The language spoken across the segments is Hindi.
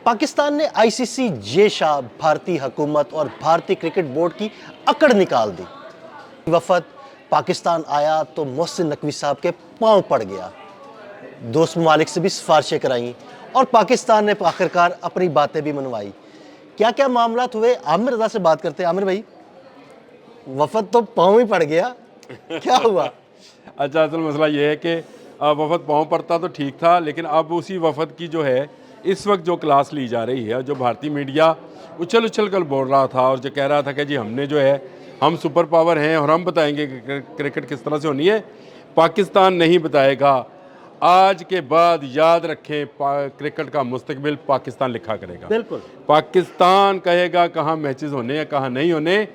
पाकिस्तान ने आईसीसी जे शाह भारतीय हुकूमत और भारतीय क्रिकेट बोर्ड की अकड़ निकाल दी। वफद पाकिस्तान आया तो मोहसिन नकवी साहब के पांव पड़ गया। दोस्त ममालिक से भी सिफारिशें कराई और पाकिस्तान ने आखिरकार अपनी बातें भी मनवाई। क्या क्या मामलात हुए, आमिर रजा से बात करते हैं। आमिर भाई, वफद तो पांव ही पड़ गया, क्या हुआ? अच्छा, असल मसला ये है कि वफद पाँव पड़ता तो ठीक था, लेकिन अब उसी वफद की जो है इस वक्त जो क्लास ली जा रही है, जो भारतीय मीडिया उछल उछल कर बोल रहा था और जो कह रहा था कि जी हमने जो है हम सुपर पावर हैं और हम बताएंगे कि क्रिकेट किस तरह से होनी है, पाकिस्तान नहीं बताएगा। आज के बाद याद रखें, क्रिकेट का मुस्तकबिल पाकिस्तान लिखा करेगा। बिल्कुल, पाकिस्तान कहेगा कहाँ मैचेस होने हैं कहाँ नहीं होने।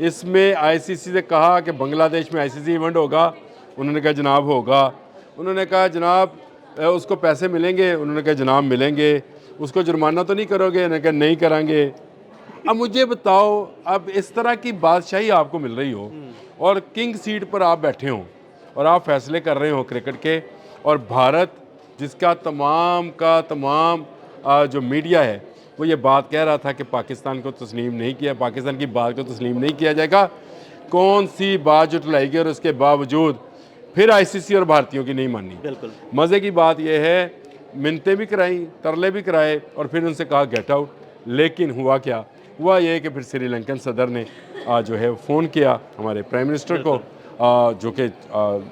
इसमें आईसीसी से कहा कि बांग्लादेश में आईसीसी इवेंट होगा, उन्होंने कहा जनाब होगा। उन्होंने कहा जनाब उसको पैसे मिलेंगे, उन्होंने कहा जनाब मिलेंगे। उसको जुर्माना तो नहीं करोगे, उन्होंने कहा नहीं करांगे। अब मुझे बताओ, अब इस तरह की बादशाही आपको मिल रही हो और किंग सीट पर आप बैठे हो और आप फैसले कर रहे हो क्रिकेट के, और भारत जिसका तमाम का तमाम जो मीडिया है वो ये बात कह रहा था कि पाकिस्तान को तस्लीम नहीं किया, पाकिस्तान की बात को तस्लीम नहीं किया जाएगा। कौन सी बात जुटलाई गई और उसके बावजूद फिर आईसीसी और भारतीयों की नहीं मानी। बिल्कुल। मज़े की बात यह है, मिन्नतें भी कराई, तरले भी कराए और फिर उनसे कहा गेट आउट। लेकिन हुआ क्या? हुआ ये कि फिर श्रीलंकन सदर ने जो है फ़ोन किया हमारे प्राइम मिनिस्टर को, जो कि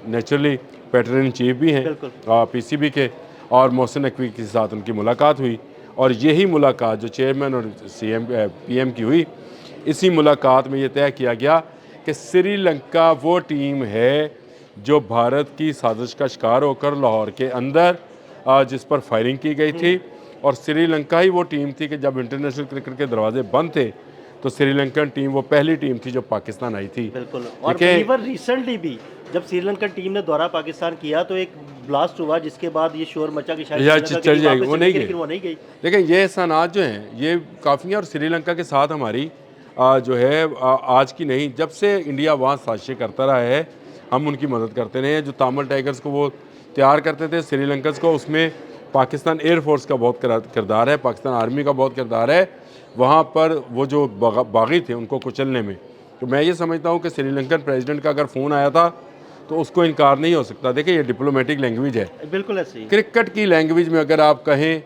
नेचुरली पैटर्न इन चीफ भी हैं पीसीबी के, और मोहसिन नकवी के साथ उनकी मुलाकात हुई। और यही मुलाकात जो चेयरमैन और पीएम की हुई, इसी मुलाकात में ये तय किया गया कि श्रीलंका वो टीम है जो भारत की साजिश का शिकार होकर लाहौर के अंदर जिस पर फायरिंग की गई थी, और श्रीलंका ही वो टीम थी कि जब इंटरनेशनल क्रिकेट के दरवाजे बंद थे तो श्रीलंकन टीम वो पहली टीम थी जो पाकिस्तान आई थी। बिल्कुल। और इवन रिसेंटली भी जब श्रीलंकन टीम ने दौरा पाकिस्तान किया तो एक ब्लास्ट हुआ, जिसके बाद ये शोर मचा कि शायद चल जाएगी, वो नहीं गई। लेकिन ये एहसानात जो हैं ये काफ़ी हैं। और श्रीलंका के साथ हमारी जो है आज की नहीं, जब से इंडिया वहाँ साजिशें करता रहा है हम उनकी मदद करते रहे हैं। जो तामिल टाइगर्स को वो तैयार करते थे श्रीलंकन्स को, उसमें पाकिस्तान एयरफोर्स का बहुत किरदार है, पाकिस्तान आर्मी का बहुत किरदार है। वहाँ पर वो जो बागी थे उनको कुचलने में, तो मैं ये समझता हूँ कि श्रीलंकन प्रेसिडेंट का अगर फ़ोन आया था तो उसको इनकार नहीं हो सकता। देखिए ये डिप्लोमेटिक लैंग्वेज है, बिल्कुल ऐसे ही। क्रिकेट की लैंग्वेज में अगर आप कहें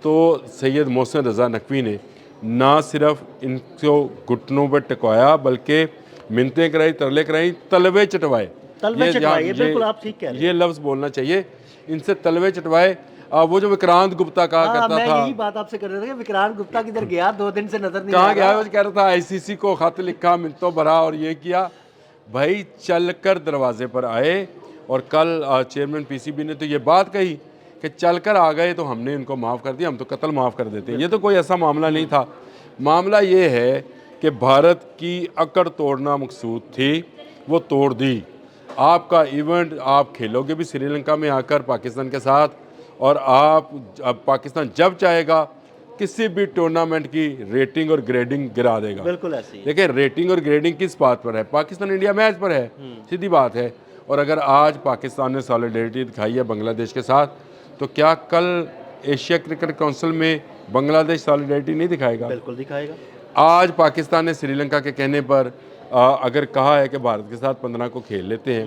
तो सैयद मोहसिन रज़ा नकवी ने ना सिर्फ इनको घुटनों पर टिकवाया बल्कि मिन्नतें कराई, तरले कराई, तलवे चटवाए। बिल्कुल आप ठीक कह रहे हैं। ये लफ्ज़ बोलना चाहिए, इनसे तलवे चटवाए। वो जो विक्रांत गुप्ता कहा करता मैं था, यही बात आपसे कर रहा था कि विक्रांत गुप्ता किधर गया, 2 दिन से नजर नहीं कहाँ आ गया? रहा। वो कह रहा था आईसीसी को खत लिखा, मिन्नतों भरा और ये किया। भाई चलकर दरवाजे पर आए, और कल चेयरमैन पीसीबी ने तो ये बात कही कि चलकर आ गए तो हमने इनको माफ़ कर दिया, हम तो कत्ल माफ़ कर देते हैं। ये तो कोई ऐसा मामला नहीं था। मामला ये है कि भारत की अकड़ तोड़ना मकसूद थी, वो तोड़ दी। आपका इवेंट आप खेलोगे भी श्रीलंका में आकर पाकिस्तान के साथ, और आप अब पाकिस्तान जब चाहेगा किसी भी टूर्नामेंट की रेटिंग और ग्रेडिंग गिरा देगा। बिल्कुल ऐसे ही। देखिए रेटिंग और ग्रेडिंग किस बात पर है? पाकिस्तान इंडिया मैच पर है, सीधी बात है। और अगर आज पाकिस्तान ने सॉलिडेरिटी दिखाई है बांग्लादेश के साथ, तो क्या कल एशिया क्रिकेट काउंसिल में बांग्लादेश सॉलिडेरिटी नहीं दिखाएगा? बिल्कुल दिखाएगा। आज पाकिस्तान ने श्रीलंका के कहने पर अगर कहा है कि भारत के साथ 15 को खेल लेते हैं,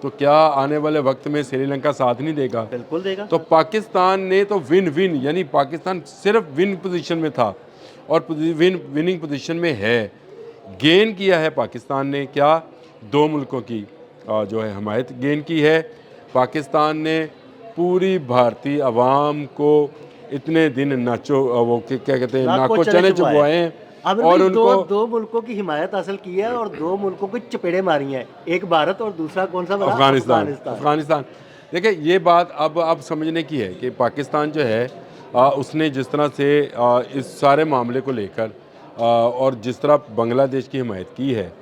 तो क्या आने वाले वक्त में श्रीलंका साथ नहीं देगा? बिल्कुल देगा। तो पाकिस्तान ने तो विन विन, यानी पाकिस्तान सिर्फ विन पोजीशन में था और विनिंग पोजीशन में है। गेन किया है पाकिस्तान ने, क्या 2 मुल्कों की जो है हमायत गेन की है। पाकिस्तान ने पूरी भारतीय आवाम को इतने दिन नाचो, वो क्या कहते हैं, नाको चने चुपवाए हैं, और उनको 2 मुल्कों की हिमायत हासिल की है और 2 मुल्कों को चपेड़े मारी हैं, एक भारत और दूसरा कौन सा? अफगानिस्तान। देखिए ये बात अब समझने की है कि पाकिस्तान जो है उसने जिस तरह से इस सारे मामले को लेकर और जिस तरह बांग्लादेश की हिमायत की है,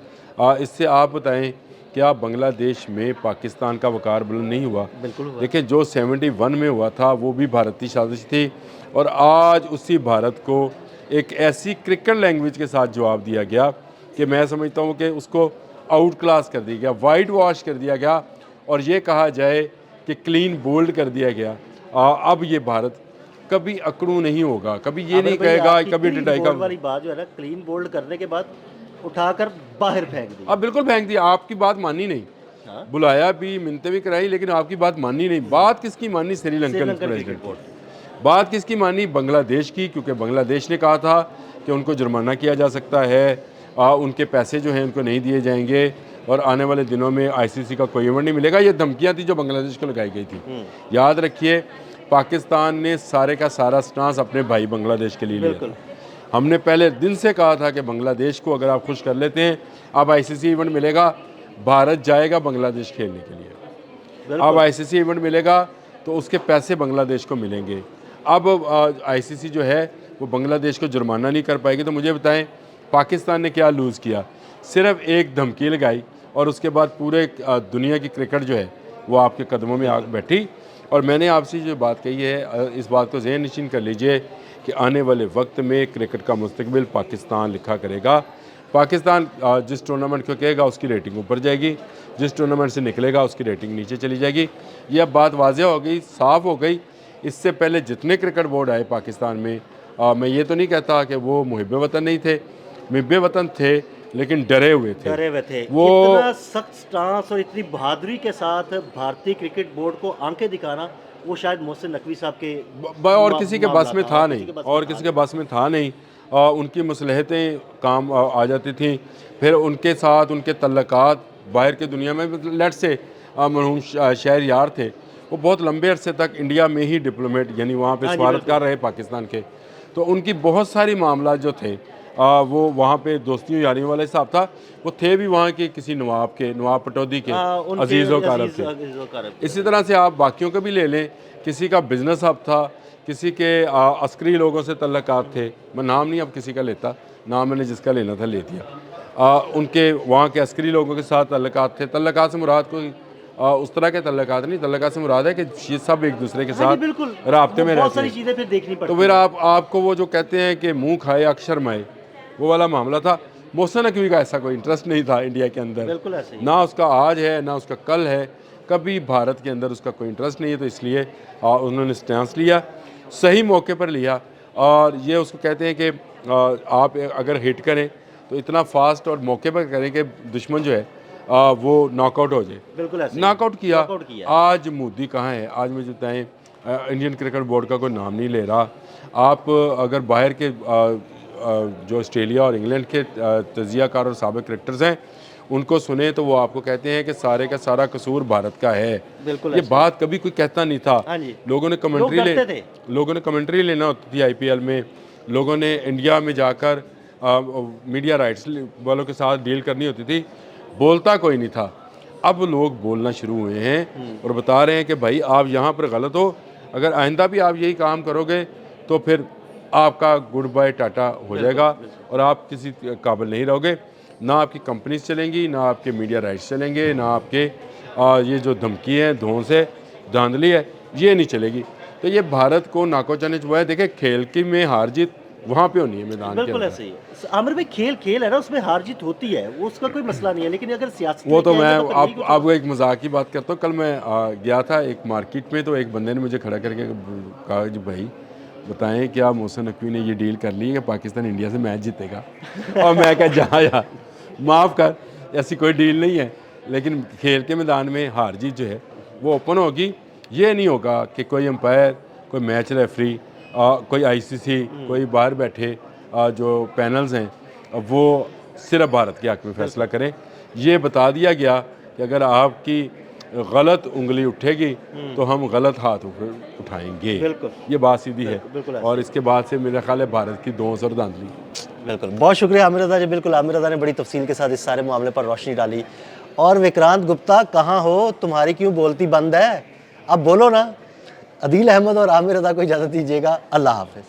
इससे आप बताएं क्या बांग्लादेश में पाकिस्तान का वकार बुलंद नहीं हुआ? बिल्कुल हुआ। देखिए जो 71 में हुआ था वो भी भारतीय साजिश थी, और आज उसी भारत को एक ऐसी क्रिकेट लैंग्वेज के साथ जवाब दिया गया कि मैं समझता हूँ कि उसको आउट क्लास कर दिया गया, वाइट वॉश कर दिया गया, और ये कहा जाए कि क्लीन बोल्ड कर दिया गया। अब ये भारत कभी अकड़ू नहीं होगा, कभी ये आमिर नहीं भाई, कहेगा, आपकी कभी clean डिटाई bold का। वाली बात जो है ना, क्लीन बोल्ड करने के बाद उठाकर बाहर फेंक दी। अब बिल्कुल फेंक दिया, आपकी बात मानी नहीं, हाँ। बुलाया भी, मिन्नतें भी कराई, लेकिन आपकी बात मानी नहीं। बात किसकी मानी? श्रीलंकन श्रीलंकन प्रेसिडेंट क्रिकेट की। बोर्ड। बात किसकी मानी? बांग्लादेश की, क्योंकि बांग्लादेश ने कहा था कि उनको जुर्माना किया जा सकता है, उनके पैसे जो हैं उनको नहीं दिए जाएंगे और आने वाले दिनों में आईसीसी का कोई इवेंट नहीं मिलेगा। ये धमकियां थी जो बांग्लादेश को लगाई गई थी। याद रखिए, पाकिस्तान ने सारे का सारा स्टांस अपने भाई बांग्लादेश के लिए लिया बिल्कुल। था। हमने पहले दिन से कहा था कि बांग्लादेश को अगर आप खुश कर लेते हैं, अब आईसीसी इवेंट मिलेगा, भारत जाएगा बांग्लादेश खेलने के लिए। अब आईसीसी इवेंट मिलेगा तो उसके पैसे बांग्लादेश को मिलेंगे। अब आईसीसी जो है वो बांग्लादेश को जुर्माना नहीं कर पाएगी। तो मुझे बताएं, पाकिस्तान ने क्या लूज़ किया? सिर्फ एक धमकी लगाई और उसके बाद पूरे दुनिया की क्रिकेट जो है वो आपके कदमों में आग बैठी। और मैंने आपसे जो बात कही है, इस बात को ज़हन नशीन कर लीजिए कि आने वाले वक्त में क्रिकेट का मुस्तकबिल पाकिस्तान लिखा करेगा। पाकिस्तान जिस टूर्नामेंट को कहेगा उसकी रेटिंग ऊपर जाएगी, जिस टूर्नामेंट से निकलेगा उसकी रेटिंग नीचे चली जाएगी। ये अब बात वाज़ेह हो गई, साफ़ हो गई। इससे पहले जितने क्रिकेट बोर्ड आए पाकिस्तान में, मैं ये तो नहीं कहता कि वो मुहिब वतन नहीं थे, मुहिब वतन थे, लेकिन डरे हुए थे। डरे हुए थे। वो इतना सख्त स्टांस और इतनी बहादुरी के साथ भारतीय क्रिकेट बोर्ड को आंखें दिखाना, वो शायद मोहसिन नकवी साहब के और किसी के बस में था नहीं, और किसी के बस बस में था नहीं। उनकी मसलहतें काम आ जाती थी। फिर उनके साथ उनके तल्लकात बाहर की दुनिया में, लेट से मरहूम शहर यार थे, वो बहुत लंबे अरसे तक इंडिया में ही डिप्लोमेट यानी वहाँ पे सफारतकार रहे पाकिस्तान के। तो उनकी बहुत सारी मामला जो थे वो वहाँ पे दोस्तियों यारियों वाला हिसाब था। वो थे भी वहाँ के किसी नवाब के, नवाब पटौदी के, अजीज़ व कारब के। इसी तरह से आप बाकियों का भी ले लें, किसी का बिजनेस हब था, किसी के अस्करी लोगों से तल्लकात थे। मैं नाम नहीं अब किसी का लेता, नाम मैंने जिसका लेना था ले दिया। उनके वहाँ के अस्करी लोगों के साथ तल्लकात थे। तल्लकात से मुराद कोई उस तरह के तल्लकात नहीं, तल्लकात से मुराद है कि ये सब एक दूसरे के साथ राब्ते में रहते हैं। चीज़ें फिर देखनी पड़ती तो फिर आपको वो जो कहते हैं कि मुंह खाए अक्षर माए, वो वाला मामला था। मोहसिन नकवी का ऐसा कोई इंटरेस्ट नहीं था इंडिया के अंदर, बिल्कुल ऐसे ही। ना उसका आज है ना उसका कल है, कभी भारत के अंदर उसका कोई इंटरेस्ट नहीं है। तो इसलिए उन्होंने स्टैंस लिया, सही मौके पर लिया। और ये उसको कहते हैं कि आप अगर हिट करें तो इतना फास्ट और मौके पर करें कि दुश्मन जो है वो नॉकआउट हो जाए। बिल्कुल ऐसे ही। नॉकआउट किया। नॉकआउट किया। आज मोदी कहाँ है? आज मुझे बताएं, इंडियन क्रिकेट बोर्ड का कोई नाम नहीं ले रहा। आप अगर बाहर के जो ऑस्ट्रेलिया और इंग्लैंड के तजियाकार और साबिक क्रिकेटर्स हैं उनको सुने तो वो आपको कहते हैं कि सारे का सारा कसूर भारत का है। बिल्कुल ये बात कभी कोई कहता नहीं था। हाँ जी। लोगों ने कमेंट्री लेना होती थी आईपीएल में, लोगों ने इंडिया में जाकर मीडिया राइट्स वालों के साथ डील करनी होती थी, बोलता कोई नहीं था। अब लोग बोलना शुरू हुए हैं और बता रहे हैं कि भाई आप यहाँ पर गलत हो, अगर आइंदा भी आप यही काम करोगे तो फिर आपका गुड बाय टाटा हो जाएगा और आप किसी काबिल नहीं रहोगे। ना आपकी कंपनीज चलेंगी, ना आपके मीडिया राइट्स चलेंगे, ना आपके ये जो धमकी है, धौंस है, धांधली है, ये नहीं चलेगी। तो ये भारत को नाको चने हुआ है। देखिए, खेल की में हार जीत वहाँ पे होनी है मैदान के बिल्कुल ऐसे ही। आमिर भाई, खेल है ना, उसमें हार जीत होती है, वो उसका कोई मसला नहीं है। लेकिन अगर सियासत वो तो मैं आपको एक मजाक की बात करता हूँ। कल मैं गया था एक मार्केट में, तो एक बंदे ने मुझे खड़ा करके कहा जी भाई बताएं क्या मोहसिन नकवी ने ये डील कर ली है कि पाकिस्तान इंडिया से मैच जीतेगा। और मैं कहा जहाँ यार माफ़ कर, ऐसी कोई डील नहीं है। लेकिन खेल के मैदान में हार जीत जो है वो ओपन होगी। ये नहीं होगा कि कोई एम्पायर, कोई मैच रेफरी, कोई आईसीसी, कोई बाहर बैठे जो पैनल्स हैं वो सिर्फ भारत के हक़ में फ़ैसला करें। ये बता दिया गया कि अगर आपकी गलत उंगली उठेगी तो हम गलत हाथ उठाएंगे। ये बात सीधी है। और इसके बाद से मेरा ख्याल है भारत की दोस्त और धांधली। बिल्कुल, बहुत शुक्रिया आमिर रज़ा जी। बिल्कुल, आमिर रज़ा ने बड़ी तफसील के साथ इस सारे मामले पर रोशनी डाली। और विक्रांत गुप्ता कहाँ हो, तुम्हारी क्यों बोलती बंद है? अब बोलो ना। अदील अहमद और आमिर रज़ा को इजाज़त दीजिएगा। अल्लाह हाफ़िज़।